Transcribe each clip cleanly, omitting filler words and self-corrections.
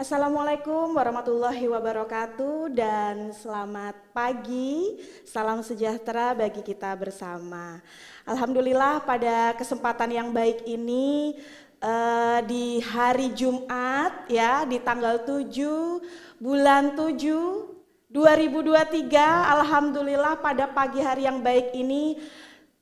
Assalamualaikum warahmatullahi wabarakatuh dan selamat pagi, salam sejahtera bagi kita bersama. Alhamdulillah pada kesempatan yang baik ini di hari Jumat ya di tanggal 7 bulan 7 2023, alhamdulillah pada pagi hari yang baik ini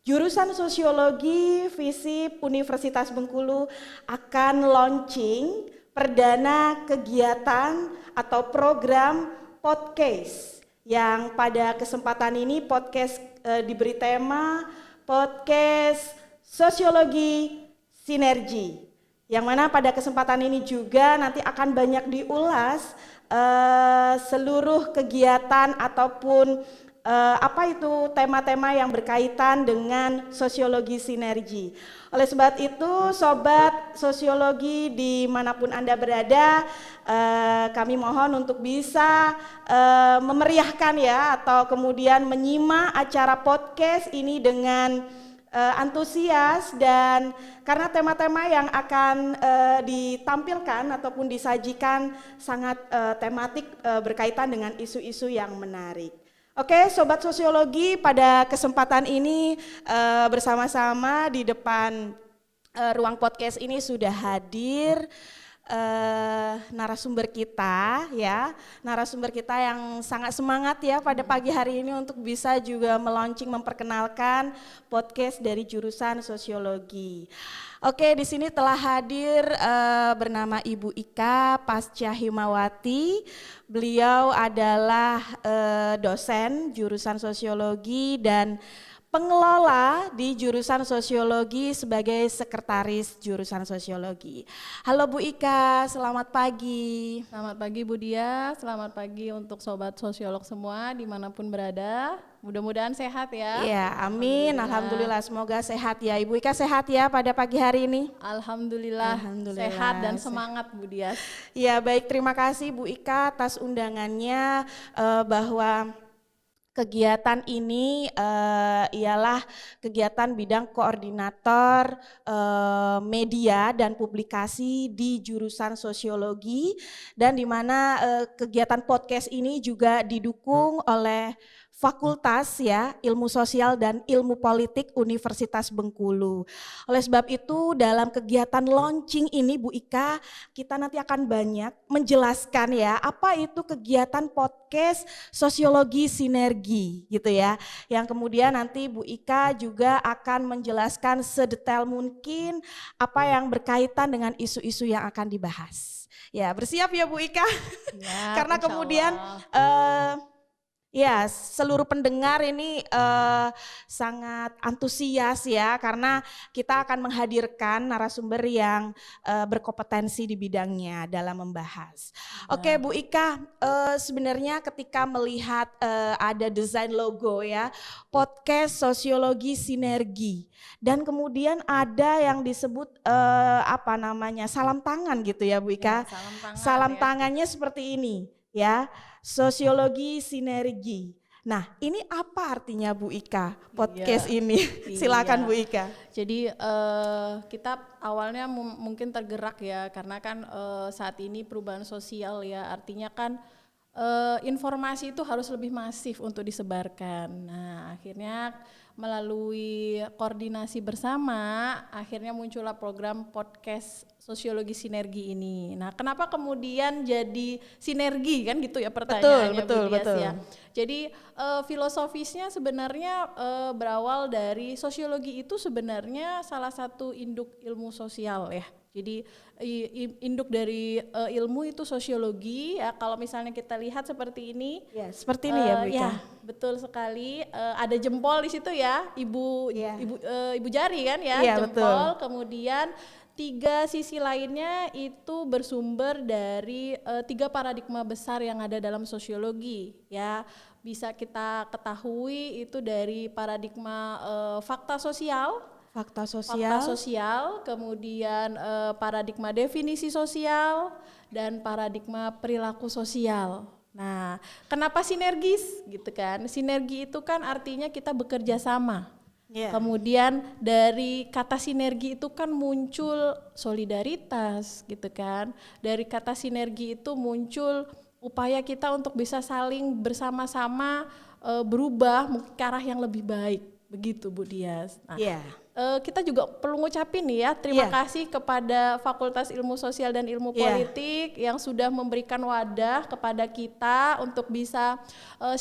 jurusan Sosiologi FISIP Universitas Bengkulu akan launching perdana kegiatan atau program podcast yang pada kesempatan ini podcast diberi tema podcast Sosiologi Sinergi, yang mana pada kesempatan ini juga nanti akan banyak diulas seluruh kegiatan ataupun apa itu tema-tema yang berkaitan dengan sosiologi sinergi. Oleh sebab itu, sobat sosiologi dimanapun Anda berada, kami mohon untuk bisa memeriahkan ya atau kemudian menyimak acara podcast ini dengan antusias, dan karena tema-tema yang akan ditampilkan ataupun disajikan sangat tematik berkaitan dengan isu-isu yang menarik. Oke, sobat sosiologi, pada kesempatan ini bersama-sama di depan ruang podcast ini sudah hadir narasumber kita ya, narasumber kita yang sangat semangat ya pada pagi hari ini untuk bisa juga melaunching, memperkenalkan podcast dari jurusan sosiologi. Oke, di sini telah hadir bernama Ibu Ika Pasca Himawati. Beliau adalah dosen jurusan sosiologi dan pengelola di jurusan sosiologi sebagai sekretaris jurusan sosiologi. Halo Bu Ika, selamat pagi. Selamat pagi Bu Dia, selamat pagi untuk sobat sosiolog semua dimanapun berada. Mudah-mudahan sehat ya. Iya, amin. Alhamdulillah, semoga sehat ya. Ibu Ika sehat ya pada pagi hari ini? Alhamdulillah sehat dan semangat Bu Dia. Ya baik, terima kasih Bu Ika atas undangannya, bahwa kegiatan ini ialah kegiatan bidang koordinator media dan publikasi di jurusan sosiologi, dan di mana kegiatan podcast ini juga didukung oleh Fakultas ya Ilmu Sosial dan Ilmu Politik Universitas Bengkulu. Oleh sebab itu dalam kegiatan launching ini Bu Ika, kita nanti akan banyak menjelaskan ya apa itu kegiatan podcast Sosiologi Sinergi gitu ya. Yang kemudian nanti Bu Ika juga akan menjelaskan sedetail mungkin apa yang berkaitan dengan isu-isu yang akan dibahas. Ya, bersiap ya Bu Ika. Ya, karena kemudian ya, seluruh pendengar ini sangat antusias ya, karena kita akan menghadirkan narasumber yang berkompetensi di bidangnya dalam membahas. Oke Bu Ika, sebenarnya ketika melihat ada desain logo ya, podcast Sosiologi Sinergi, dan kemudian ada yang disebut apa namanya, salam tangan gitu ya Bu Ika. Ya, salam tangannya seperti ini ya. Sosiologi Sinergi. Nah, ini apa artinya Bu Ika podcast ini? Silakan Bu Ika. Jadi kita awalnya mungkin tergerak ya, karena kan saat ini perubahan sosial ya, artinya kan informasi itu harus lebih masif untuk disebarkan. Nah, akhirnya melalui koordinasi bersama, akhirnya muncullah program podcast Sosiologi Sinergi ini. Nah, kenapa kemudian jadi sinergi kan gitu ya pertanyaannya betul. ya. Jadi filosofisnya sebenarnya berawal dari sosiologi itu sebenarnya salah satu induk ilmu sosial ya. Jadi induk dari ilmu itu sosiologi ya. Kalau misalnya kita lihat seperti ini, ya seperti ini ya Bu Ika. Ya, betul sekali. Ada jempol di situ ya, ibu jari kan ya, jempol. Betul. Kemudian 3 sisi lainnya itu bersumber dari 3 paradigma besar yang ada dalam sosiologi ya. Bisa kita ketahui itu dari paradigma fakta sosial, kemudian paradigma definisi sosial, dan paradigma perilaku sosial. Nah, kenapa sinergis gitu kan? Sinergi itu kan artinya kita bekerja sama. Yeah. Kemudian dari kata sinergi itu kan muncul solidaritas gitu kan. Dari kata sinergi itu muncul upaya kita untuk bisa saling bersama-sama berubah mungkin ke arah yang lebih baik. Begitu Bu Dias. Nah, kita juga perlu ngucapin nih ya, terima kasih kepada Fakultas Ilmu Sosial dan Ilmu Politik yang sudah memberikan wadah kepada kita untuk bisa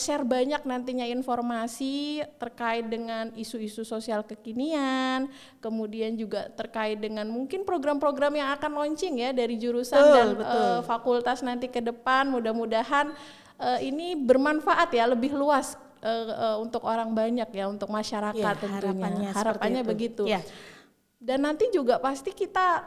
share banyak nantinya informasi terkait dengan isu-isu sosial kekinian, kemudian juga terkait dengan mungkin program-program yang akan launching ya dari jurusan fakultas nanti ke depan. Mudah-mudahan ini bermanfaat ya, lebih luas untuk orang banyak ya, untuk masyarakat tentunya. Harapannya begitu. Dan nanti juga pasti kita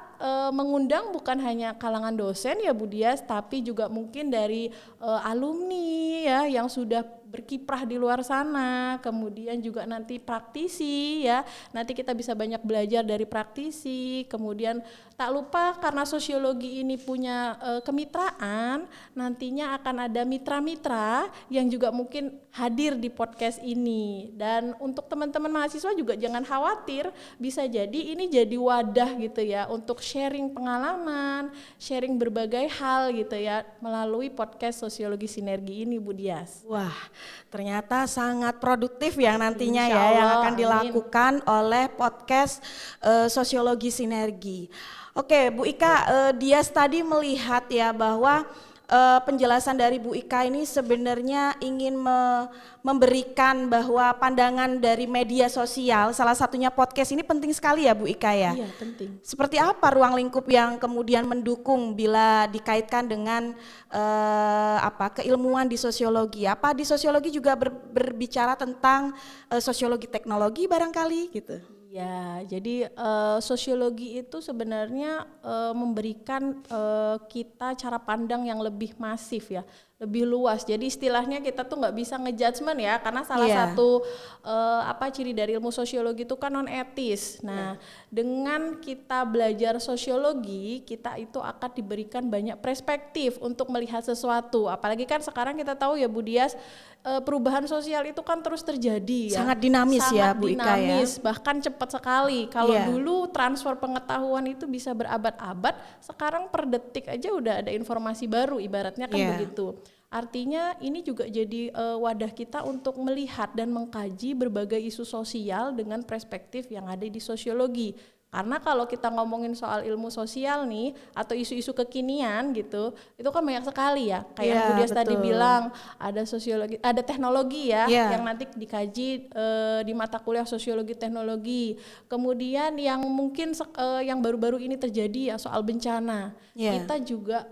mengundang bukan hanya kalangan dosen ya Bu Dias, tapi juga mungkin dari alumni ya yang sudah berkiprah di luar sana, kemudian juga nanti praktisi ya, nanti kita bisa banyak belajar dari praktisi. Kemudian tak lupa karena sosiologi ini punya kemitraan, nantinya akan ada mitra-mitra yang juga mungkin hadir di podcast ini. Dan untuk teman-teman mahasiswa juga jangan khawatir, bisa jadi ini jadi wadah gitu ya untuk sharing pengalaman, sharing berbagai hal gitu ya melalui podcast Sosiologi Sinergi ini Bu Dias. Wah, ternyata sangat produktif yang nantinya ya yang akan dilakukan oleh podcast Sosiologi Sinergi. Oke, Bu Ika, Dias tadi melihat ya bahwa penjelasan dari Bu Ika ini sebenarnya ingin memberikan bahwa pandangan dari media sosial, salah satunya podcast ini penting sekali ya Bu Ika ya. Iya, penting. Seperti apa ruang lingkup yang kemudian mendukung bila dikaitkan dengan keilmuan di sosiologi? Apa di sosiologi juga berbicara tentang sosiologi teknologi barangkali gitu? Ya, jadi sosiologi itu sebenarnya memberikan kita cara pandang yang lebih masif ya, lebih luas. Jadi istilahnya kita tuh nggak bisa ngejudgement ya, karena salah satu ciri dari ilmu sosiologi itu kan non etis. Nah, dengan kita belajar sosiologi, kita itu akan diberikan banyak perspektif untuk melihat sesuatu. Apalagi kan sekarang kita tahu ya Bu Dias, perubahan sosial itu kan terus terjadi ya. Sangat dinamis ya Bu Ika ya. Bahkan cepat sekali. Kalau dulu transfer pengetahuan itu bisa berabad-abad, sekarang per detik aja udah ada informasi baru, ibaratnya kan begitu. Artinya ini juga jadi wadah kita untuk melihat dan mengkaji berbagai isu sosial dengan perspektif yang ada di sosiologi. Karena kalau kita ngomongin soal ilmu sosial nih atau isu-isu kekinian gitu, itu kan banyak sekali ya. Kayak Bu Dias tadi bilang ada sosiologi, ada teknologi ya yang nanti dikaji di mata kuliah sosiologi teknologi. Kemudian yang mungkin yang baru-baru ini terjadi ya soal bencana. Kita juga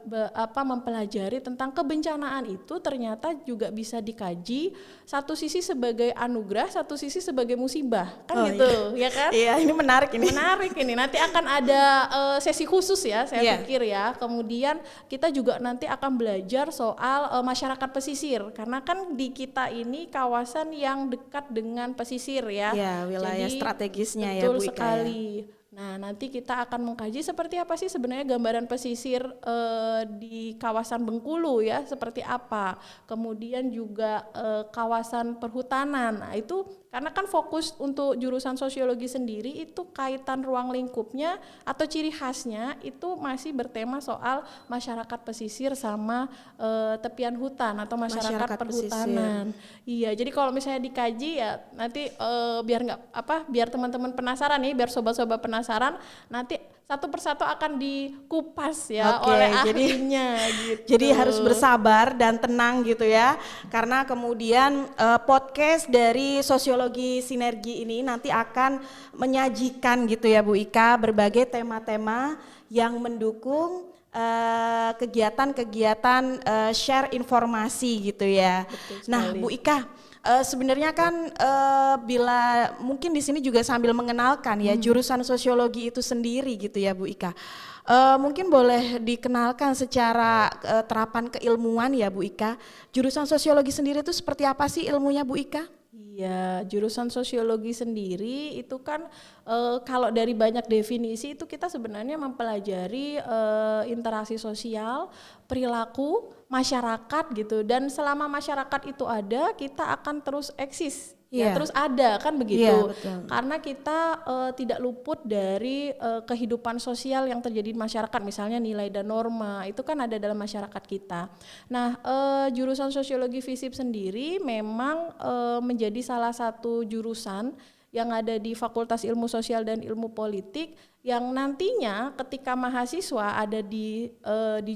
mempelajari tentang kebencanaan itu ternyata juga bisa dikaji satu sisi sebagai anugerah, satu sisi sebagai musibah. Kan gitu, ya kan? Iya, ini menarik ini. Ini nanti akan ada sesi khusus ya, saya pikir ya. Kemudian kita juga nanti akan belajar soal masyarakat pesisir, karena kan di kita ini kawasan yang dekat dengan pesisir ya. Wilayah strategisnya ya Bu Ika. Betul sekali. Nah, nanti kita akan mengkaji seperti apa sih sebenarnya gambaran pesisir di kawasan Bengkulu ya, seperti apa. Kemudian juga kawasan perhutanan. Nah, itu karena kan fokus untuk jurusan sosiologi sendiri itu kaitan ruang lingkupnya atau ciri khasnya itu masih bertema soal masyarakat pesisir sama tepian hutan atau masyarakat perhutanan. Pesisir. Iya, jadi kalau misalnya dikaji ya nanti biar teman-teman penasaran nih, biar sobat-sobat penasaran, nanti satu persatu akan dikupas ya oleh ahlinya gitu. Jadi harus bersabar dan tenang gitu ya, karena kemudian podcast dari Sosiologi Sinergi ini nanti akan menyajikan gitu ya Bu Ika berbagai tema-tema yang mendukung kegiatan-kegiatan share informasi gitu ya. Nah Bu Ika, sebenarnya kan bila mungkin di sini juga sambil mengenalkan ya jurusan sosiologi itu sendiri gitu ya Bu Ika. Mungkin boleh dikenalkan secara terapan keilmuan ya Bu Ika. Jurusan sosiologi sendiri itu seperti apa sih ilmunya Bu Ika? Iya, jurusan sosiologi sendiri itu kan kalau dari banyak definisi itu kita sebenarnya mempelajari interaksi sosial, perilaku masyarakat gitu, dan selama masyarakat itu ada kita akan terus eksis Ya, Iya. terus ada kan begitu. Iya, betul. Karena kita tidak luput dari kehidupan sosial yang terjadi di masyarakat, misalnya nilai dan norma itu kan ada dalam masyarakat kita. Nah, jurusan sosiologi FISIP sendiri memang menjadi salah satu jurusan yang ada di Fakultas Ilmu Sosial dan Ilmu Politik yang nantinya ketika mahasiswa ada di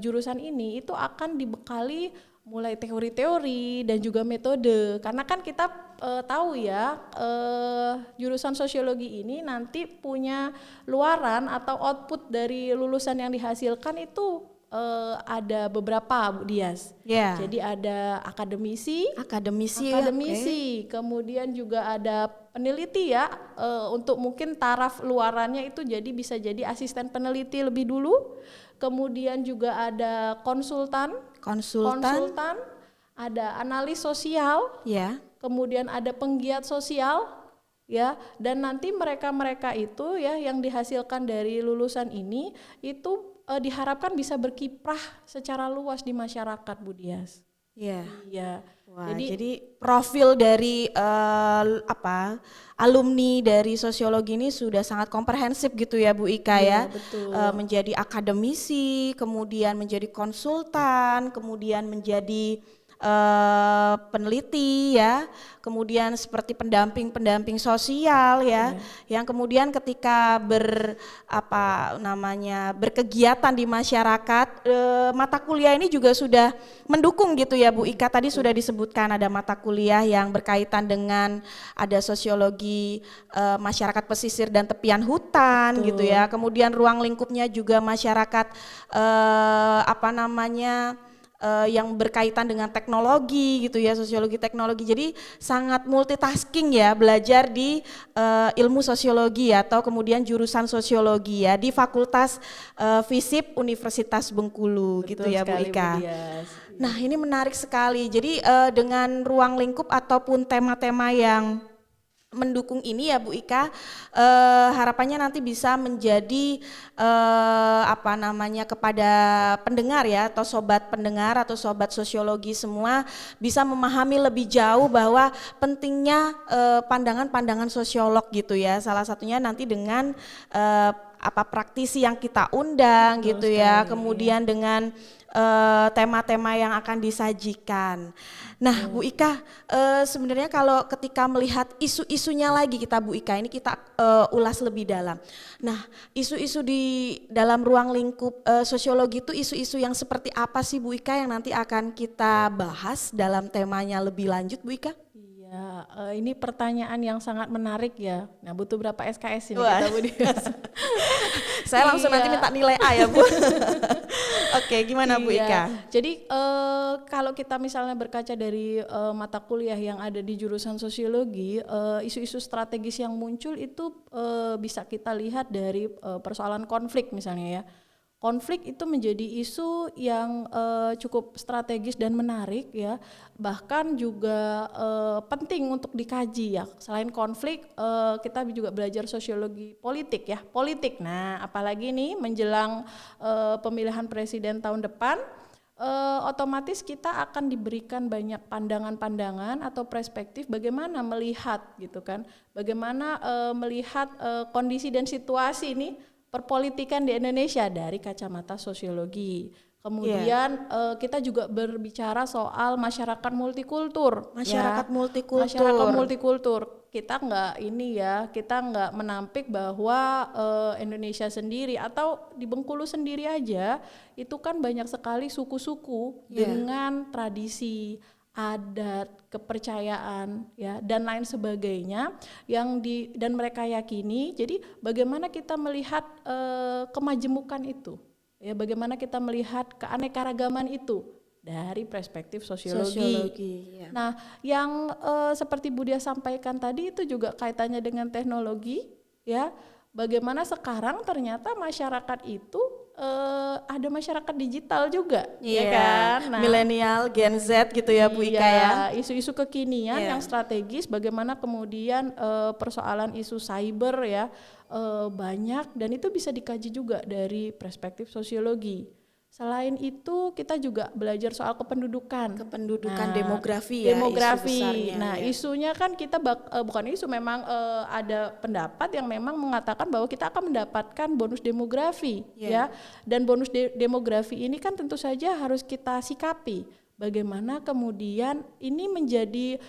jurusan ini itu akan dibekali mulai teori-teori dan juga metode, karena kan kita tahu ya jurusan sosiologi ini nanti punya luaran atau output dari lulusan yang dihasilkan itu ada beberapa, Bu Dias. Ya. Jadi ada akademisi, Akademisi, kemudian juga ada peneliti ya, untuk mungkin taraf luarannya itu jadi bisa jadi asisten peneliti lebih dulu. Kemudian juga ada konsultan, ada analis sosial, ya. kemudian ada penggiat sosial, ya, dan nanti mereka itu ya yang dihasilkan dari lulusan ini itu diharapkan bisa berkiprah secara luas di masyarakat, Bu Dias. Iya. Iya. Wah, jadi profil dari alumni dari sosiologi ini sudah sangat komprehensif gitu ya Bu Ika ya. Betul. Menjadi akademisi, kemudian menjadi konsultan, kemudian menjadi peneliti ya, kemudian seperti pendamping sosial ya, yang kemudian ketika berkegiatan di masyarakat, mata kuliah ini juga sudah mendukung gitu ya Bu Ika. Tadi sudah disebutkan ada mata kuliah yang berkaitan dengan ada sosiologi masyarakat pesisir dan tepian hutan. Betul. Gitu ya, kemudian ruang lingkupnya juga masyarakat yang berkaitan dengan teknologi gitu ya, sosiologi teknologi. Jadi sangat multitasking ya, belajar di ilmu sosiologi atau kemudian jurusan sosiologi ya di Fakultas FISIP Universitas Bengkulu. Betul gitu ya Bu Ika. Nah, ini menarik sekali. Jadi dengan ruang lingkup ataupun tema-tema yang mendukung ini ya Bu Ika, harapannya nanti bisa menjadi kepada pendengar ya, atau sobat pendengar atau sobat sosiologi semua bisa memahami lebih jauh bahwa pentingnya pandangan-pandangan sosiolog gitu ya. Salah satunya nanti dengan praktisi yang kita undang. Betul gitu sekali, ya, kemudian dengan tema-tema yang akan disajikan. Nah, Bu Ika, sebenarnya kalau ketika melihat isu-isunya lagi Bu Ika, ini kita ulas lebih dalam. Nah, isu-isu di dalam ruang lingkup sosiologi itu isu-isu yang seperti apa sih Bu Ika yang nanti akan kita bahas dalam temanya lebih lanjut Bu Ika? Ya, ini pertanyaan yang sangat menarik ya. Nah, butuh berapa SKS ini kita Bu Dias? Saya langsung nanti minta nilai A ya Bu. Oke, gimana Bu Ika? Jadi kalau kita misalnya berkaca dari mata kuliah yang ada di jurusan sosiologi, isu-isu strategis yang muncul itu bisa kita lihat dari persoalan konflik misalnya ya. Konflik itu menjadi isu yang cukup strategis dan menarik ya, bahkan juga penting untuk dikaji ya. Selain konflik, kita juga belajar sosiologi politik ya, politik. Nah, apalagi nih menjelang pemilihan presiden tahun depan, otomatis kita akan diberikan banyak pandangan-pandangan atau perspektif bagaimana melihat gitu kan, bagaimana melihat kondisi dan situasi ini perpolitikan di Indonesia dari kacamata sosiologi. Kemudian kita juga berbicara soal masyarakat multikultur. Masyarakat multikultur. Masyarakat multikultur. Kita nggak menampik bahwa Indonesia sendiri atau di Bengkulu sendiri aja itu kan banyak sekali suku-suku dengan tradisi, adat, kepercayaan ya dan lain sebagainya dan mereka yakini. Jadi bagaimana kita melihat kemajemukan itu ya, bagaimana kita melihat keanekaragaman itu dari perspektif sosiologi. Ya. Nah, yang seperti Bu Dia sampaikan tadi itu juga kaitannya dengan teknologi ya. Bagaimana sekarang ternyata masyarakat itu ada masyarakat digital juga, ya kan? Nah, milenial, Gen Z gitu ya Bu Ika ya. Isu-isu kekinian yang strategis, bagaimana kemudian persoalan isu cyber ya banyak dan itu bisa dikaji juga dari perspektif sosiologi. Selain itu kita juga belajar soal kependudukan. Kependudukan Nah, demografi ya, isu demografi. besarnya, Nah, ya. isunya kan kita bukan isu, memang ada pendapat yang memang mengatakan bahwa kita akan mendapatkan bonus demografi, ya. Dan bonus demografi ini kan tentu saja harus kita sikapi. Bagaimana kemudian ini menjadi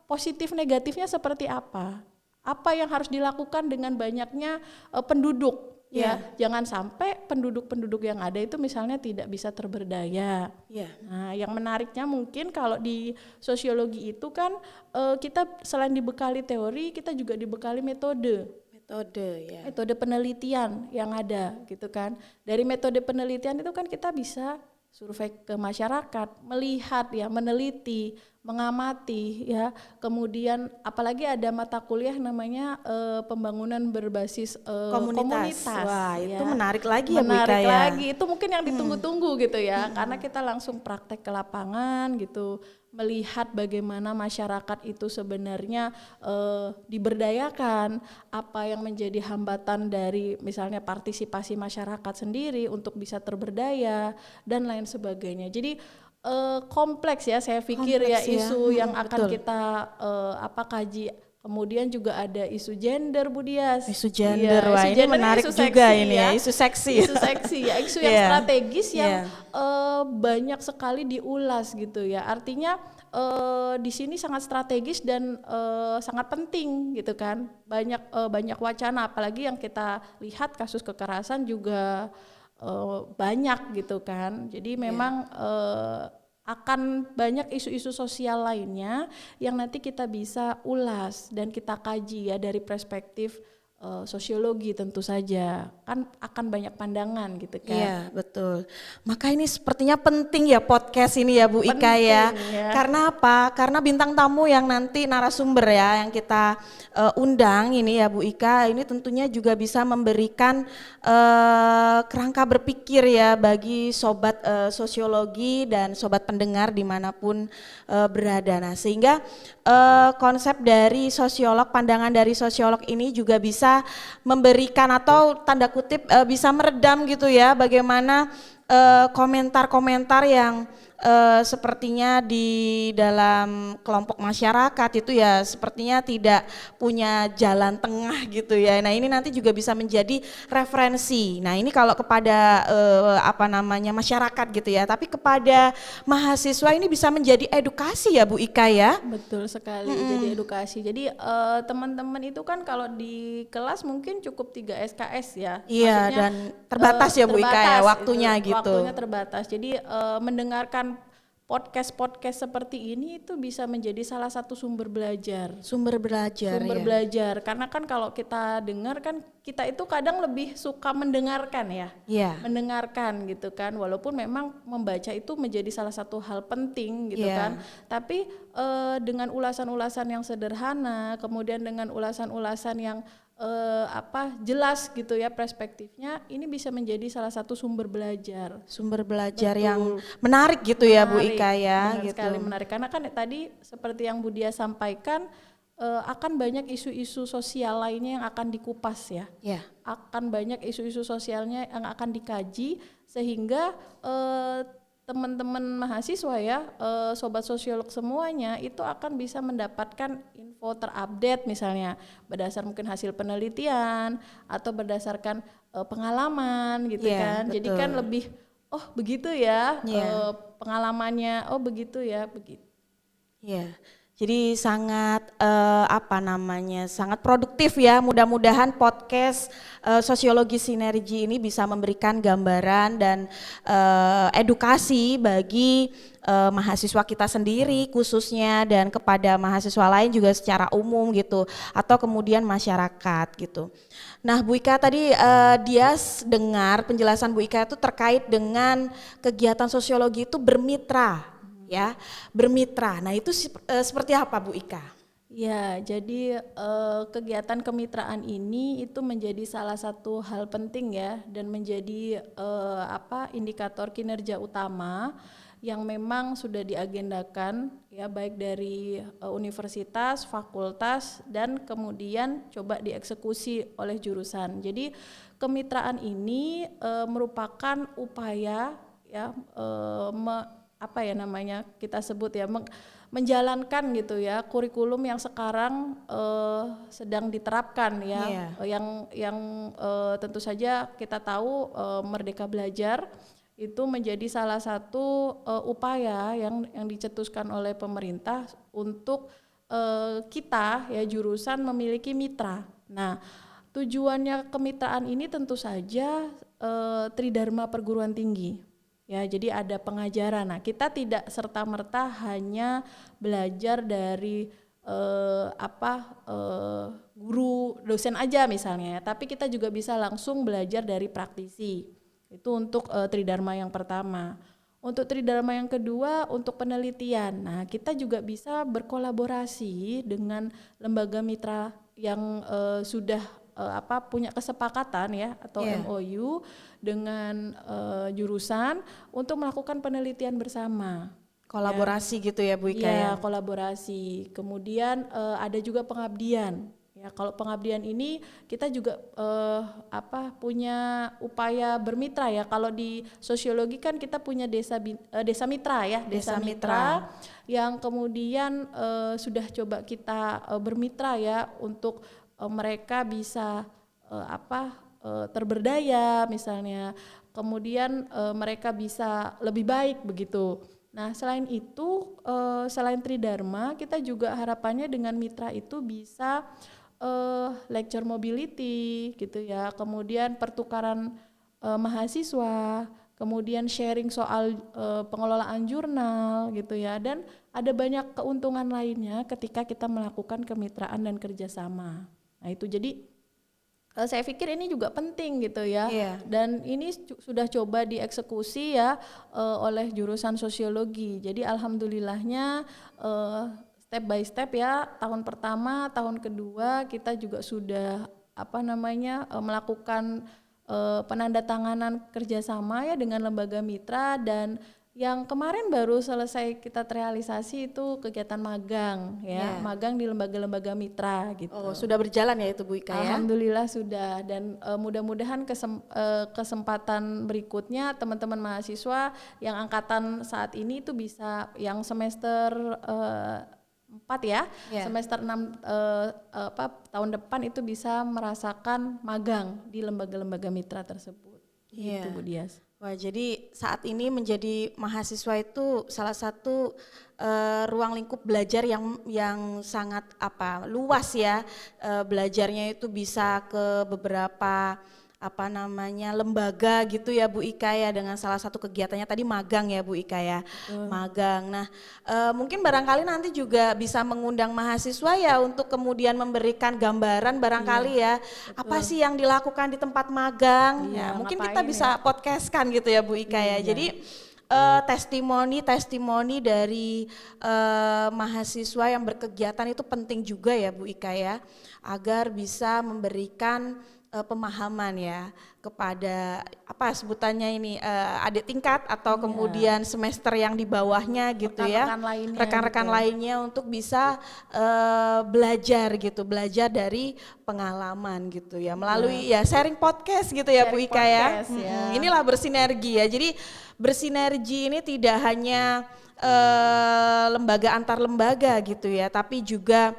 positif negatifnya seperti apa? Apa yang harus dilakukan dengan banyaknya penduduk? Ya, jangan sampai penduduk-penduduk yang ada itu misalnya tidak bisa terberdaya. Nah, yang menariknya mungkin kalau di sosiologi itu kan kita selain dibekali teori, kita juga dibekali metode penelitian yang ada gitu kan. Dari metode penelitian itu kan kita bisa survei ke masyarakat, melihat ya, meneliti, mengamati ya. Kemudian apalagi ada mata kuliah namanya pembangunan berbasis komunitas. Wah, ya. itu menarik lagi ya Bu Ika Menarik ya. lagi. Itu mungkin yang ditunggu-tunggu gitu ya. Karena kita langsung praktek ke lapangan gitu, melihat bagaimana masyarakat itu sebenarnya diberdayakan, apa yang menjadi hambatan dari misalnya partisipasi masyarakat sendiri untuk bisa terberdaya dan lain sebagainya. Jadi kompleks ya, saya pikir ya isu yang akan kita kaji. Kemudian juga ada isu gender, Bu Dias. Isu gender, wah ini menarik juga ini ya, isu seksi. Isu seksi ya, isu yang strategis yang banyak sekali diulas gitu ya. Artinya di sini sangat strategis dan sangat penting gitu kan. Banyak wacana, apalagi yang kita lihat kasus kekerasan juga banyak gitu kan. Jadi memang akan banyak isu-isu sosial lainnya yang nanti kita bisa ulas dan kita kaji ya dari perspektif sosiologi tentu saja, kan akan banyak pandangan gitu kan. Iya betul, maka ini sepertinya penting ya podcast ini ya Bu Ika ya. Karena apa? Karena bintang tamu yang nanti narasumber ya yang kita undang ini ya Bu Ika, ini tentunya juga bisa memberikan kerangka berpikir ya bagi sobat sosiologi dan sobat pendengar dimanapun berada. Nah sehingga konsep dari sosiolog, pandangan dari sosiolog ini juga bisa memberikan atau tanda kutip bisa meredam gitu ya bagaimana komentar-komentar yang sepertinya di dalam kelompok masyarakat itu ya sepertinya tidak punya jalan tengah gitu ya. Nah ini nanti juga bisa menjadi referensi. Nah ini kalau kepada masyarakat gitu ya, tapi kepada mahasiswa ini bisa menjadi edukasi ya Bu Ika ya. Betul sekali, jadi edukasi. Jadi teman-teman itu kan kalau di kelas mungkin cukup 3 SKS ya. Iya, maksudnya dan terbatas ya Bu Ika ya waktunya gitu. Waktunya terbatas. Jadi mendengarkan podcast seperti ini itu bisa menjadi salah satu sumber belajar. Sumber belajar. Karena kan kalau kita dengar kan kita itu kadang lebih suka mendengarkan ya. Mendengarkan gitu kan. Walaupun memang membaca itu menjadi salah satu hal penting gitu kan. Tapi dengan ulasan-ulasan yang sederhana, kemudian dengan ulasan-ulasan yang jelas gitu ya perspektifnya, ini bisa menjadi salah satu sumber belajar yang menarik gitu ya Bu Ika ya. Benar sekali, menarik karena kan tadi seperti yang Bu Dia sampaikan akan banyak isu-isu sosial lainnya yang akan dikupas ya. Akan banyak isu-isu sosialnya yang akan dikaji sehingga teman-teman mahasiswa ya, sobat sosiolog semuanya itu akan bisa mendapatkan info terupdate misalnya berdasar mungkin hasil penelitian atau berdasarkan pengalaman gitu kan. Betul. Jadi kan lebih begitu ya pengalamannya, begitu ya begitu. Jadi sangat sangat produktif ya. Mudah-mudahan podcast Sosiologi Sinergi ini bisa memberikan gambaran dan edukasi bagi mahasiswa kita sendiri khususnya dan kepada mahasiswa lain juga secara umum gitu atau kemudian masyarakat gitu. Nah Bu Ika tadi dia dengar penjelasan Bu Ika itu terkait dengan kegiatan sosiologi itu bermitra. Bermitra. Nah itu seperti apa Bu Ika? Ya, jadi kegiatan kemitraan ini itu menjadi salah satu hal penting ya dan menjadi indikator kinerja utama yang memang sudah diagendakan ya, baik dari universitas, fakultas, dan kemudian coba dieksekusi oleh jurusan. Jadi kemitraan ini merupakan upaya ya, apa ya namanya kita sebut ya, menjalankan gitu ya kurikulum yang sekarang sedang diterapkan ya. Yang tentu saja kita tahu Merdeka Belajar itu menjadi salah satu upaya yang dicetuskan oleh pemerintah untuk kita ya jurusan memiliki mitra. Nah, tujuannya kemitraan ini tentu saja Tridharma perguruan tinggi. Ya, jadi ada pengajaran. Nah, kita tidak serta-merta hanya belajar dari guru dosen aja misalnya, tapi kita juga bisa langsung belajar dari praktisi. Itu untuk Tridharma yang pertama. Untuk Tridharma yang kedua, untuk penelitian. Nah, kita juga bisa berkolaborasi dengan lembaga mitra yang sudah punya kesepakatan ya atau MOU dengan jurusan untuk melakukan penelitian bersama. Kolaborasi gitu ya Bu Ika ya? Iya, kolaborasi. Kemudian ada juga pengabdian. Ya, kalau pengabdian ini kita juga punya upaya bermitra ya. Kalau di sosiologi kan kita punya desa mitra ya, desa mitra yang kemudian sudah coba kita bermitra ya untuk mereka bisa terberdaya misalnya, kemudian mereka bisa lebih baik begitu. Nah, selain itu, selain Tridharma, kita juga harapannya dengan mitra itu bisa lecture mobility gitu ya, kemudian pertukaran mahasiswa, kemudian sharing soal pengelolaan jurnal gitu ya, dan ada banyak keuntungan lainnya ketika kita melakukan kemitraan dan kerjasama. Nah itu jadi saya pikir ini juga penting gitu ya, dan ini sudah coba dieksekusi ya oleh jurusan sosiologi. Jadi alhamdulillahnya step by step ya, tahun pertama, tahun kedua kita juga sudah melakukan penandatanganan kerjasama ya dengan lembaga mitra, dan yang kemarin baru selesai kita realisasi itu kegiatan magang ya, magang di lembaga-lembaga mitra gitu. Oh, sudah berjalan ya itu Bu Ika ya? Alhamdulillah sudah, dan mudah-mudahan kesempatan berikutnya teman-teman mahasiswa yang angkatan saat ini itu bisa yang semester 4 ya, semester 6 tahun depan itu bisa merasakan magang di lembaga-lembaga mitra tersebut. Gitu Bu Dias. Wah, jadi saat ini menjadi mahasiswa itu salah satu ruang lingkup belajar yang sangat luas ya. Belajarnya itu bisa ke beberapa lembaga gitu ya Bu Ika ya, dengan salah satu kegiatannya tadi magang ya Bu Ika ya. Magang. Nah, mungkin barangkali nanti juga bisa mengundang mahasiswa ya untuk kemudian memberikan gambaran barangkali ya. Apa sih yang dilakukan di tempat magang? Ya, mungkin kita bisa podcastkan gitu ya Bu Ika ya. Jadi testimoni dari mahasiswa yang berkegiatan itu penting juga ya Bu Ika ya, agar bisa memberikan pemahaman ya kepada sebutannya ini adik tingkat atau kemudian semester yang di bawahnya gitu rekan-rekan lainnya untuk bisa belajar dari pengalaman gitu ya, melalui sharing podcast gitu ya Bu Ika ya. Inilah bersinergi ya, jadi bersinergi ini tidak hanya lembaga antar lembaga gitu ya, tapi juga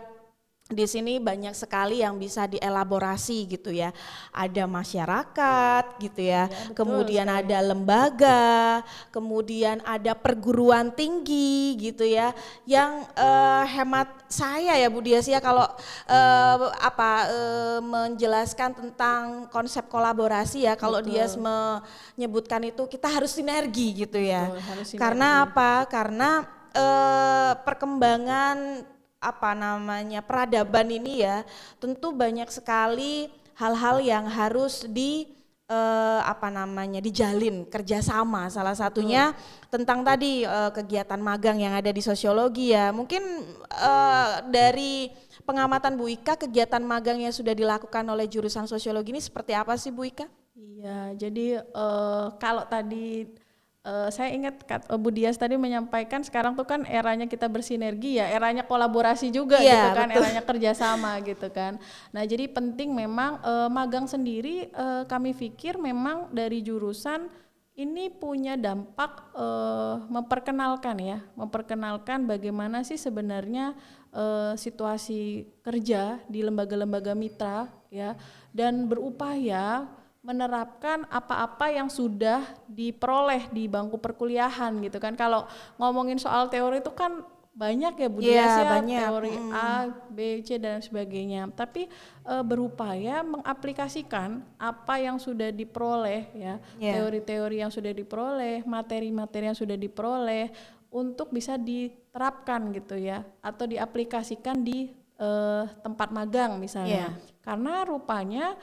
di sini banyak sekali yang bisa dielaborasi gitu ya. Ada masyarakat gitu ya, kemudian ada lembaga, kemudian ada perguruan tinggi gitu ya. Yang hemat saya ya Bu Dias ya, kalau menjelaskan tentang konsep kolaborasi ya, kalau Dias menyebutkan itu kita harus sinergi gitu ya. Karena apa? Karena perkembangan peradaban ini ya, tentu banyak sekali hal-hal yang harus dijalin kerjasama. Salah satunya tentang tadi kegiatan magang yang ada di sosiologi ya. Mungkin dari pengamatan Bu Ika, kegiatan magang yang sudah dilakukan oleh jurusan sosiologi ini seperti apa sih Bu Ika? Iya, jadi kalau tadi Saya ingat Bu Dias tadi menyampaikan sekarang tuh kan eranya kita bersinergi ya, eranya kolaborasi juga Iya, gitu kan, betul. eranya kerjasama gitu kan. Nah jadi penting memang magang sendiri kami pikir memang dari jurusan ini punya dampak memperkenalkan bagaimana sih sebenarnya situasi kerja di lembaga-lembaga mitra ya, dan berupaya menerapkan apa-apa yang sudah diperoleh di bangku perkuliahan gitu kan. Kalau ngomongin soal teori itu kan banyak ya Bu Dias Iya, ya, banyak. teori A, B, C dan sebagainya. Tapi berupaya mengaplikasikan apa yang sudah diperoleh ya, Iya. teori-teori yang sudah diperoleh, materi-materi yang sudah diperoleh untuk bisa diterapkan gitu ya, atau diaplikasikan di tempat magang misalnya. Karena rupanya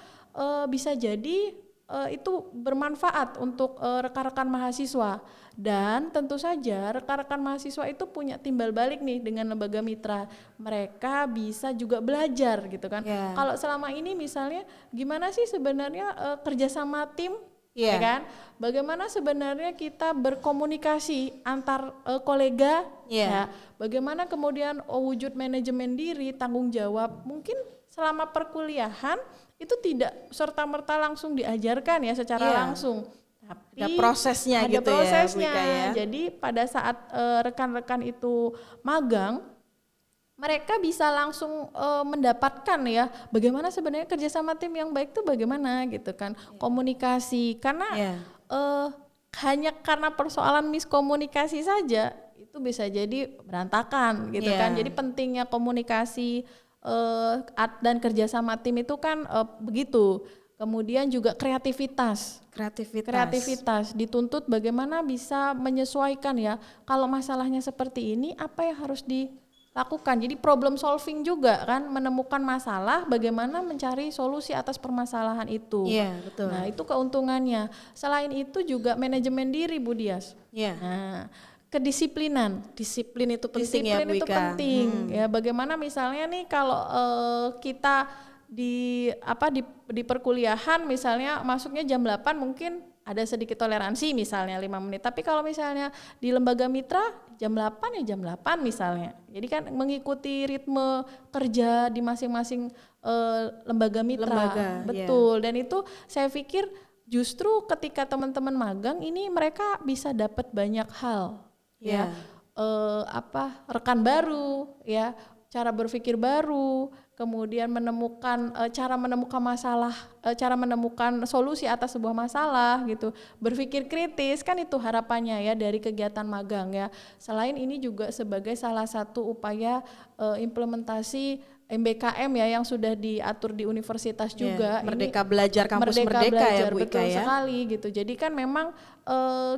bisa jadi itu bermanfaat untuk rekan-rekan mahasiswa, dan tentu saja rekan-rekan mahasiswa itu punya timbal balik nih dengan lembaga mitra, mereka bisa juga belajar gitu kan. Kalau selama ini misalnya gimana sih sebenarnya kerjasama tim, ya kan, bagaimana sebenarnya kita berkomunikasi antar kolega, ya, bagaimana kemudian wujud manajemen diri, tanggung jawab, mungkin selama perkuliahan itu tidak serta-merta langsung diajarkan ya secara langsung, tapi ada prosesnya ada gitu prosesnya. ya Bu Ika ya. Jadi pada saat rekan-rekan itu magang, mereka bisa langsung mendapatkan ya bagaimana sebenarnya kerjasama tim yang baik itu bagaimana gitu kan, komunikasi, karena hanya karena persoalan miskomunikasi saja itu bisa jadi berantakan gitu kan. Jadi pentingnya komunikasi dan kerjasama tim itu kan begitu. Kemudian juga kreativitas dituntut, bagaimana bisa menyesuaikan ya, kalau masalahnya seperti ini apa yang harus dilakukan. Jadi problem solving juga kan, menemukan masalah, bagaimana mencari solusi atas permasalahan itu. Betul. Nah itu keuntungannya. Selain itu juga manajemen diri Bu Dias. Nah, disiplin itu penting ya Bu Ika. Penting ya, bagaimana misalnya nih kalau kita di perkuliahan misalnya masuknya jam 8, mungkin ada sedikit toleransi misalnya 5 menit, tapi kalau misalnya di lembaga mitra jam 8 ya jam 8 misalnya. Jadi kan mengikuti ritme kerja di masing-masing lembaga mitra. Betul. Dan itu saya pikir justru ketika teman-teman magang ini mereka bisa dapat banyak hal. Rekan baru ya, cara berpikir baru, kemudian menemukan cara menemukan solusi atas sebuah masalah gitu, berpikir kritis, kan itu harapannya ya dari kegiatan magang ya. Selain ini juga sebagai salah satu upaya implementasi MBKM ya yang sudah diatur di universitas juga. Merdeka Belajar, Kampus Merdeka ya Bu Ika ya. Betul sekali gitu. Jadi kan memang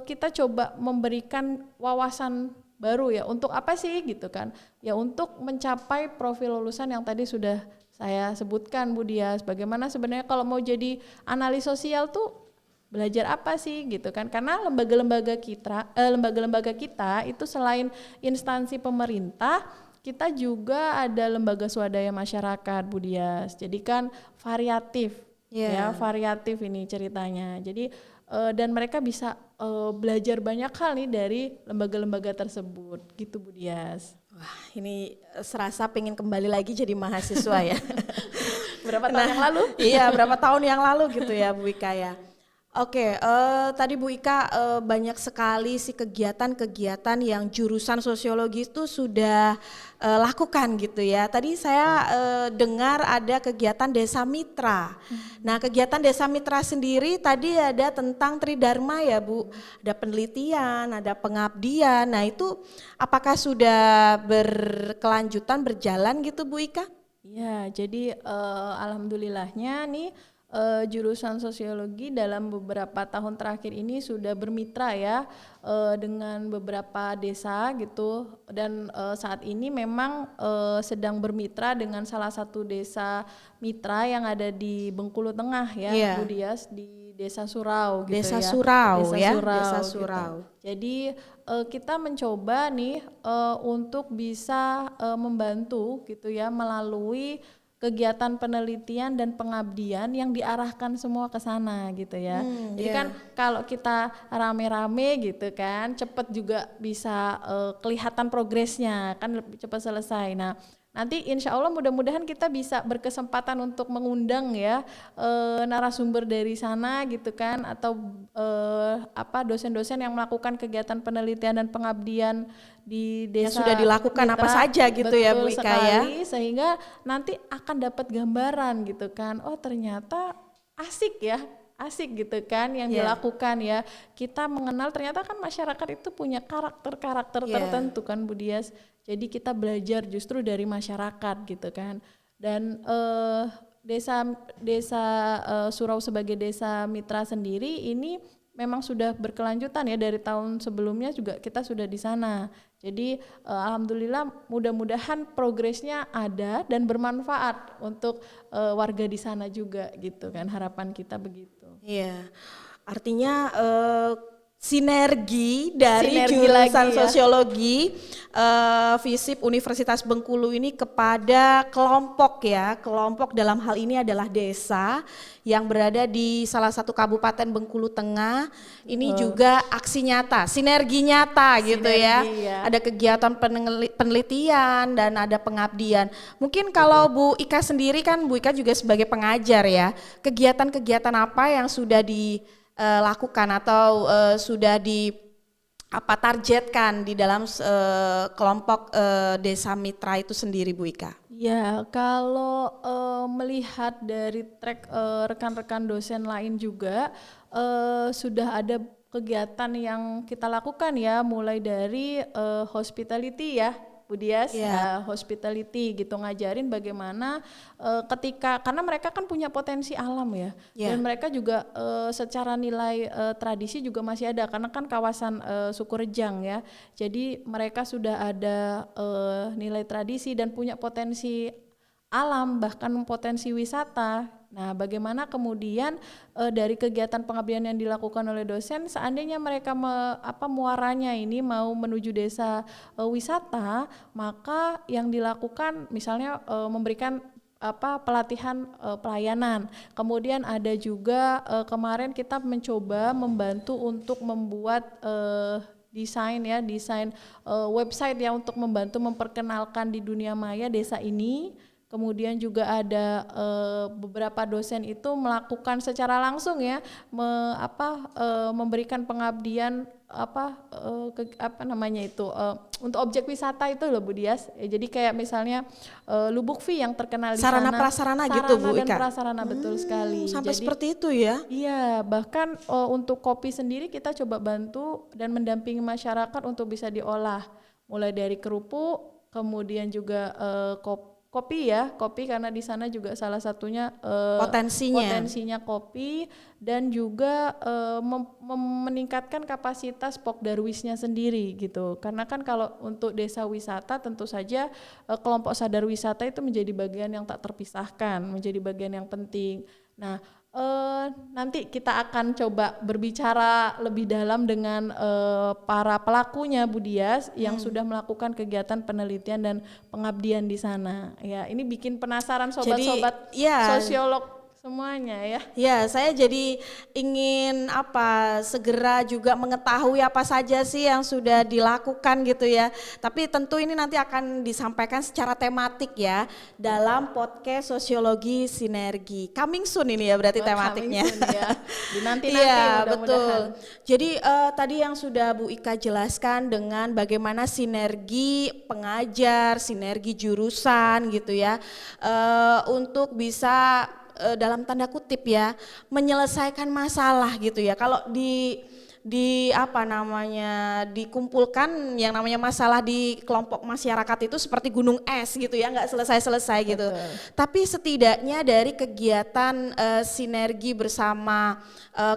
kita coba memberikan wawasan baru ya, untuk apa sih gitu kan, ya untuk mencapai profil lulusan yang tadi sudah saya sebutkan Bu Dias. Bagaimana sebenarnya kalau mau jadi analis sosial tuh belajar apa sih gitu kan, karena lembaga-lembaga kita itu selain instansi pemerintah, kita juga ada lembaga swadaya masyarakat Bu Dias. Jadi kan variatif variatif ini ceritanya. Jadi dan mereka bisa belajar banyak hal nih dari lembaga-lembaga tersebut gitu Bu Dias. Wah, ini serasa pengen kembali lagi jadi mahasiswa ya. Berapa tahun yang lalu? Iya, berapa tahun yang lalu gitu ya Bu Ika ya. Oke, tadi Bu Ika banyak sekali sih kegiatan-kegiatan yang jurusan sosiologi itu sudah lakukan gitu ya. Tadi saya dengar ada kegiatan Desa Mitra. Nah, kegiatan Desa Mitra sendiri tadi ada tentang Tridharma ya Bu. Ada penelitian, ada pengabdian. Nah, itu apakah sudah berkelanjutan berjalan gitu Bu Ika? Ya, jadi alhamdulillahnya nih jurusan sosiologi dalam beberapa tahun terakhir ini sudah bermitra ya dengan beberapa desa gitu, dan saat ini memang sedang bermitra dengan salah satu desa mitra yang ada di Bengkulu Tengah ya Bu Dias, di Desa Surau gitu Desa ya. Surau ya. Desa Surau. Gitu. Jadi kita mencoba nih untuk bisa membantu gitu ya melalui kegiatan penelitian dan pengabdian yang diarahkan semua ke sana gitu ya. Jadi kan kalau kita rame-rame gitu kan, cepat juga bisa kelihatan progresnya, kan lebih cepat selesai. Nah, nanti insya Allah mudah-mudahan kita bisa berkesempatan untuk mengundang ya narasumber dari sana gitu kan, atau dosen-dosen yang melakukan kegiatan penelitian dan pengabdian di desa yang sudah dilakukan apa saja gitu ya Bu Ika ya. Sehingga nanti akan dapat gambaran gitu kan, oh ternyata asik gitu kan yang dilakukan ya. Kita mengenal ternyata kan masyarakat itu punya karakter-karakter tertentu kan Bu Dias. Jadi kita belajar justru dari masyarakat gitu kan. Dan desa Surau sebagai desa mitra sendiri ini memang sudah berkelanjutan ya, dari tahun sebelumnya juga kita sudah di sana. Jadi alhamdulillah mudah-mudahan progresnya ada dan bermanfaat untuk warga di sana juga gitu kan, harapan kita begitu. Iya, artinya sinergi dari jurusan sosiologi FISIP Universitas Bengkulu ini kepada kelompok ya, kelompok dalam hal ini adalah desa yang berada di salah satu kabupaten Bengkulu Tengah. Ini juga aksi nyata, sinergi nyata gitu ya. Ada kegiatan penelitian dan ada pengabdian. Mungkin kalau Bu Ika sendiri kan, Bu Ika juga sebagai pengajar ya, kegiatan-kegiatan apa yang sudah dilakukan atau sudah targetkan di dalam kelompok desa mitra itu sendiri Bu Ika? Ya, kalau melihat dari track rekan-rekan dosen lain juga sudah ada kegiatan yang kita lakukan ya, mulai dari hospitality ya Bu Dias, hospitality gitu, ngajarin bagaimana karena mereka kan punya potensi alam ya, dan mereka juga secara nilai tradisi juga masih ada karena kan kawasan Sukurejang ya, jadi mereka sudah ada nilai tradisi dan punya potensi alam, bahkan potensi wisata. Nah, bagaimana kemudian dari kegiatan pengabdian yang dilakukan oleh dosen, seandainya mereka muaranya ini mau menuju desa wisata, maka yang dilakukan misalnya memberikan pelatihan pelayanan. Kemudian ada juga kemarin kita mencoba membantu untuk membuat desain website ya, untuk membantu memperkenalkan di dunia maya desa ini. Kemudian juga ada beberapa dosen itu melakukan secara langsung ya, memberikan pengabdian untuk objek wisata itu loh Bu Dias. Jadi kayak misalnya Lubuk V yang terkenal di sarana sana. Prasarana gitu Bu Ika. Dan prasarana betul sekali. Sampai jadi, seperti itu ya? Iya, bahkan untuk kopi sendiri kita coba bantu dan mendampingi masyarakat untuk bisa diolah. Mulai dari kerupuk, kemudian juga kopi karena di sana juga salah satunya potensinya kopi, dan juga meningkatkan kapasitas Pokdarwisnya sendiri gitu. Karena kan kalau untuk desa wisata tentu saja kelompok sadar wisata itu menjadi bagian yang tak terpisahkan, menjadi bagian yang penting. Nah, nanti kita akan coba berbicara lebih dalam dengan para pelakunya Bu Dias yang sudah melakukan kegiatan penelitian dan pengabdian di sana. Ya, ini bikin penasaran sobat-sobat sosiolog semuanya ya. Ya, saya jadi ingin segera juga mengetahui apa saja sih yang sudah dilakukan gitu ya. Tapi tentu ini nanti akan disampaikan secara tematik ya dalam podcast Sosiologi Sinergi. Coming soon ini ya berarti tematiknya. Ya. Nanti ya, betul. Jadi tadi yang sudah Bu Ika jelaskan dengan bagaimana sinergi pengajar, sinergi jurusan gitu ya, untuk bisa dalam tanda kutip ya menyelesaikan masalah gitu ya. Kalau dikumpulkan yang namanya masalah di kelompok masyarakat itu seperti gunung es gitu ya, nggak selesai-selesai gitu. Tapi setidaknya dari kegiatan sinergi bersama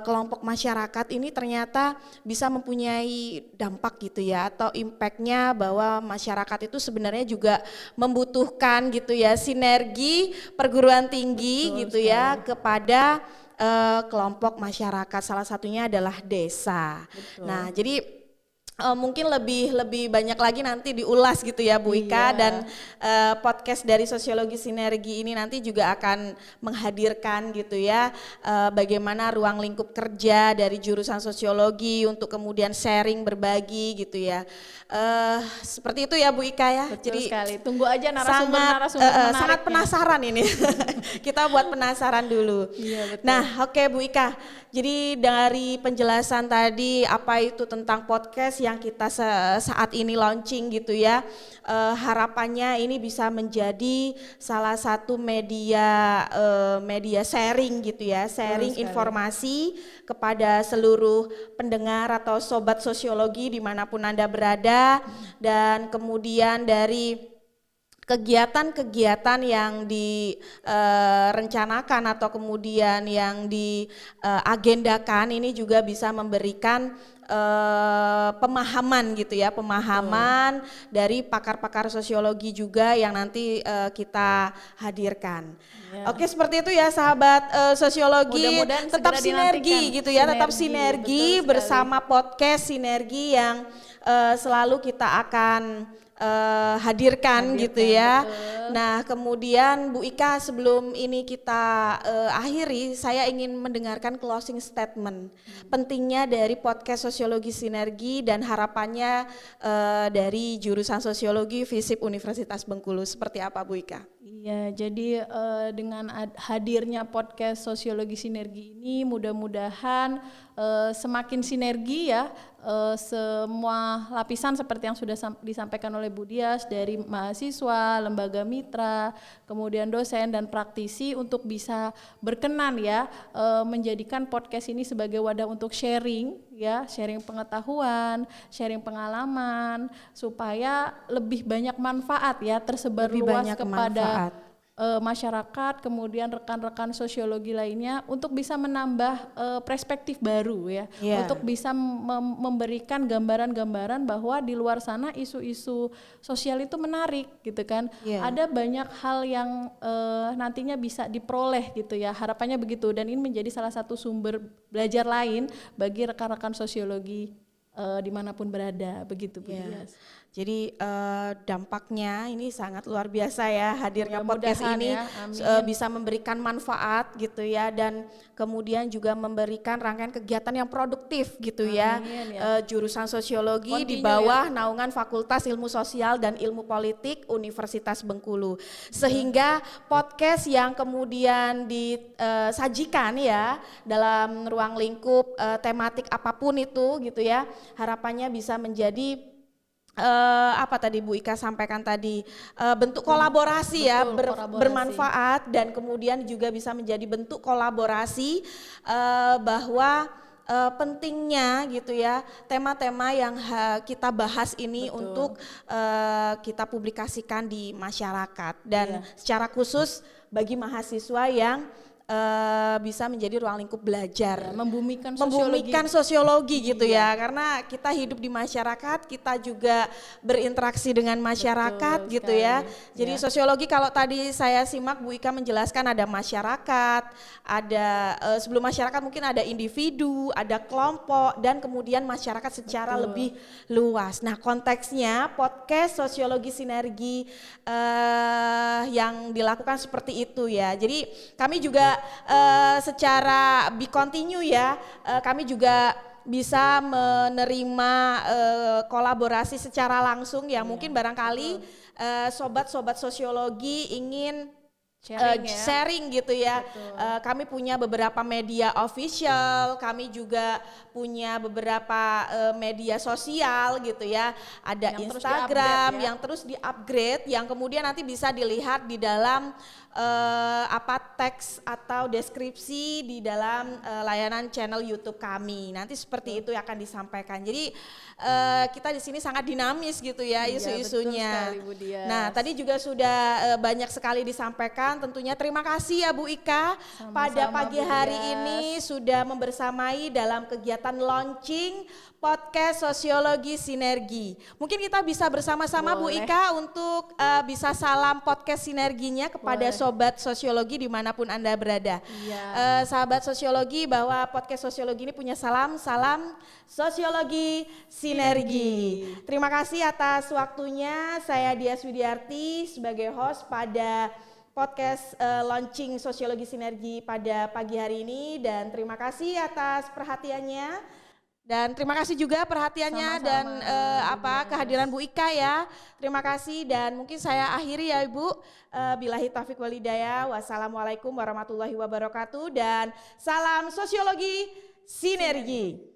kelompok masyarakat ini ternyata bisa mempunyai dampak gitu ya, atau impactnya bahwa masyarakat itu sebenarnya juga membutuhkan gitu ya sinergi perguruan tinggi gitu ya kepada kelompok masyarakat, salah satunya adalah desa. Betul. Nah, jadi Mungkin lebih banyak lagi nanti diulas gitu ya Bu Ika, Iya. dan podcast dari Sosiologi Sinergi ini nanti juga akan menghadirkan gitu ya bagaimana ruang lingkup kerja dari jurusan sosiologi untuk kemudian sharing berbagi gitu ya. Seperti itu ya Bu Ika ya. Betul Jadi sekali. Tunggu aja sangat narasumber-narasumber menariknya. sangat penasaran ini. Kita buat penasaran dulu. Iya, betul. Nah, oke Bu Ika. Jadi dari penjelasan tadi apa itu tentang podcast yang kita saat ini launching gitu ya. Harapannya ini bisa menjadi salah satu media sharing gitu ya, sharing informasi kepada seluruh pendengar atau sobat sosiologi dimanapun Anda berada, dan kemudian dari kegiatan-kegiatan yang direncanakan atau kemudian yang diagendakan ini juga bisa memberikan pemahaman gitu ya, pemahaman dari pakar-pakar sosiologi juga yang nanti kita hadirkan. Ya. Oke, seperti itu ya sahabat sosiologi. Mudah-mudahan Tetap segera sinergi dinantikan. gitu ya, tetap Sinergi, sinergi betul sekali. bersama podcast Sinergi yang selalu kita akan hadirkan gitu ya. Betul. Nah, kemudian Bu Ika, sebelum ini kita akhiri, saya ingin mendengarkan closing statement pentingnya dari podcast Sosiologi Sinergi dan harapannya dari jurusan Sosiologi FISIP Universitas Bengkulu. Seperti apa Bu Ika? Iya, jadi dengan hadirnya podcast Sosiologi Sinergi ini mudah-mudahan semakin sinergi ya, semua lapisan seperti yang sudah disampaikan oleh Bu Dias, dari mahasiswa, lembaga mitra, kemudian dosen dan praktisi untuk bisa berkenan ya menjadikan podcast ini sebagai wadah untuk sharing ya, sharing pengetahuan, sharing pengalaman supaya lebih banyak manfaat ya tersebar Lebih luas banyak kepada manfaat. masyarakat, kemudian rekan-rekan sosiologi lainnya untuk bisa menambah perspektif baru ya, Yeah. untuk bisa memberikan gambaran-gambaran bahwa di luar sana isu-isu sosial itu menarik gitu kan. Yeah. Ada banyak hal yang nantinya bisa diperoleh gitu ya, harapannya begitu, dan ini menjadi salah satu sumber belajar lain bagi rekan-rekan sosiologi dimanapun berada, begitu Bu Yeah. Dias. Jadi dampaknya ini sangat luar biasa ya, hadirnya podcast Mudah-mudahan ini ya, amin. bisa memberikan manfaat gitu ya, dan kemudian juga memberikan rangkaian kegiatan yang produktif gitu ya. Amin, ya. Jurusan sosiologi di Continue, bawah naungan Fakultas Ilmu Sosial dan Ilmu Politik Universitas Bengkulu. Sehingga podcast yang kemudian disajikan ya dalam ruang lingkup tematik apapun itu gitu ya, harapannya bisa menjadi apa tadi Bu Ika sampaikan tadi, bentuk kolaborasi ya, Betul, kolaborasi. bermanfaat, dan kemudian juga bisa menjadi bentuk kolaborasi bahwa pentingnya gitu ya tema-tema yang kita bahas ini. Betul. Untuk kita publikasikan di masyarakat, dan secara khusus bagi mahasiswa yang bisa menjadi ruang lingkup belajar, Membumikan sosiologi gitu ya, karena kita hidup di masyarakat, kita juga berinteraksi dengan masyarakat. Betul gitu ya. sekali. Jadi Ya. sosiologi, kalau tadi saya simak Bu Ika menjelaskan, ada masyarakat, ada sebelum masyarakat mungkin ada individu, ada kelompok, dan kemudian masyarakat secara Betul. lebih luas. Nah, konteksnya podcast Sosiologi Sinergi yang dilakukan seperti itu ya. Jadi kami juga secara be continue ya, kami juga bisa menerima kolaborasi secara langsung yang mungkin barangkali sobat-sobat sosiologi ingin sharing gitu ya. Kami punya beberapa media official, kami juga punya beberapa media sosial gitu ya. Ada Yang terus Instagram di-upgrade ya. yang terus di-upgrade, yang kemudian nanti bisa dilihat di dalam teks atau deskripsi di dalam layanan channel YouTube kami. Nanti seperti itu yang akan disampaikan. Jadi kita di sini sangat dinamis gitu ya, Iya, isu-isunya. betul sekali, Bu Dias. Nah, tadi juga sudah banyak sekali disampaikan. Tentunya terima kasih ya Bu Ika pada pagi Bu hari Dias. ini sudah membersamai dalam kegiatan launching podcast Sosiologi Sinergi. Mungkin kita bisa bersama-sama Bu Boleh. Ika untuk bisa salam podcast sinerginya kepada Boleh. Sobat Sosiologi dimanapun Anda berada. Iya. Sahabat Sosiologi, bahwa podcast Sosiologi ini punya salam Sosiologi Sinergi. Terima kasih atas waktunya. Saya Dias Widiarti sebagai host pada podcast launching Sosiologi Sinergi pada pagi hari ini, dan terima kasih atas perhatiannya. Dan terima kasih juga perhatiannya. Sama-sama, Dan kehadiran Bu Ika ya. Terima kasih, dan mungkin saya akhiri ya Ibu. Billahi taufiq wal hidayah. Wassalamualaikum warahmatullahi wabarakatuh, dan salam Sosiologi Sinergi.